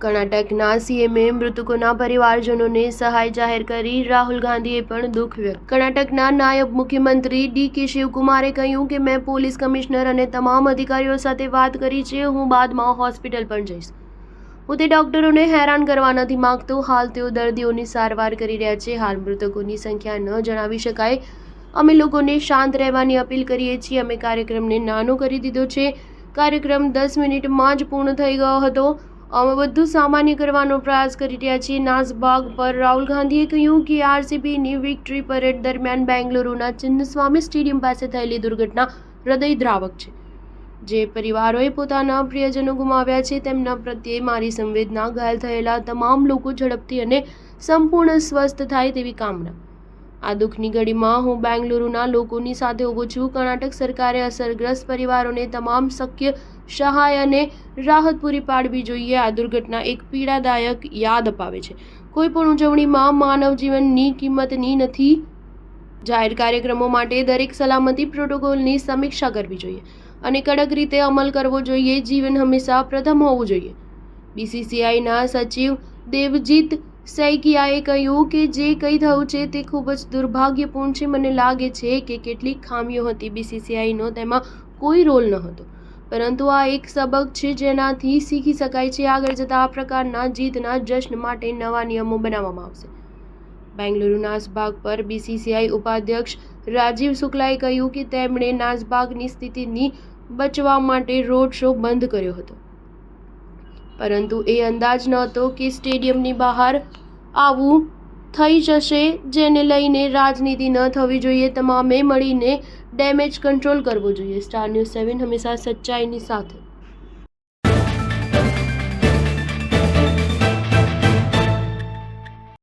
કર્ણાટકના સીએમએ મૃતકોના પરિવારજનોને સહાય જાહેર કરી, રાહુલ ગાંધીએ પણ દુઃખ વ્યક્ત. કર્ણાટકના નાયબ મુખ્યમંત્રી ડી.કે. શિવકુમારે કહ્યું કે મેં પોલીસ કમિશનર અને તમામ અધિકારીઓ સાથે વાત કરી છે. હું બાદમાં હોસ્પિટલ પણ જઈશ. હું તે ડોક્ટરોને હેરાન કરવા નથી માંગતો. હાલ તેઓ દર્દીઓની સારવાર કરી રહ્યા છે. હાલ મૃતકોની સંખ્યા ન જણાવી શકાય. અમે લોકોને શાંત રહેવાની અપીલ કરીએ છીએ. અમે કાર્યક્રમને નાનો કરી દીધો છે. કાર્યક્રમ 10 મિનિટમાં જ પૂર્ણ થઈ ગયો હતો. અમે બધું સામાન્ય કરવાનો પ્રયાસ કરી રહ્યા છીએ. નાસબાગ પર રાહુલ ગાંધીએ કહ્યું કે આરસીબીની વિક્ટરી પરેડ દરમિયાન બેંગલુરુના ચિન્નસ્વામી સ્ટેડિયમ પાસે થયેલી દુર્ઘટના હૃદયદ્રાવક છે. જે પરિવારોએ પોતાના પ્રિયજનો ગુમાવ્યા છે તેમના પ્રત્યે મારી સંવેદના. ઘાયલ થયેલા તમામ લોકો ઝડપથી અને સંપૂર્ણ સ્વસ્થ થાય તેવી કામના. આ દુઃખની ઘડીમાં હું બેંગલુરુના લોકોની સાથે ઊભો છું. કર્ણાટક સરકારે અસરગ્રસ્ત પરિવારોને તમામ શક્ય સહાય અને રાહત પૂરી પાડવી જોઈએ. આ દુર્ઘટના એક પીડાદાયક યાદ અપાવે છે. કોઈ પણ ઉજવણીમાં માનવ જીવનની કિંમતની નથી. જાહેર કાર્યક્રમો માટે દરેક સલામતી પ્રોટોકોલની સમીક્ષા કરવી જોઈએ અને કડક રીતે અમલ કરવો જોઈએ. જીવન હંમેશા પ્રથમ હોવું જોઈએ. બીસીસીઆઈના સચિવ દેવજીત સૈકિયાએ કહ્યું કે જે કંઈ થયું છે તે ખૂબ જ દુર્ભાગ્યપૂર્ણ છે. મને લાગે છે કે કેટલીક ખામીઓ હતી. બીસીસીઆઈનો તેમાં કોઈ રોલ ન હતો, પરંતુ આ એક સબક છે જેનાથી શીખી શકાય છે. આગળ જતાં આ પ્રકારના જીતના જશ્ન માટે નવા નિયમો બનાવવામાં આવશે. બેંગલુરુ નાસબાગ પર બીસીસીઆઈ ઉપાધ્યક્ષ રાજીવ શુક્લાએ કહ્યું કે તેમણે નાસબાગની સ્થિતિથી બચવા માટે રોડ શો બંધ કર્યો હતો, પરંતુ એ અંદાજ નહોતો કે સ્ટેડિયમની બહાર આવું થઈ જશે, જેને લઈને રાજનીતિ ન થવી જોઈએ. તમામે મળીને ડેમેજ કંટ્રોલ કરવો જોઈએ. સ્ટાર ન્યૂઝ 7 હંમેશા સચ્ચાઈની સાથે.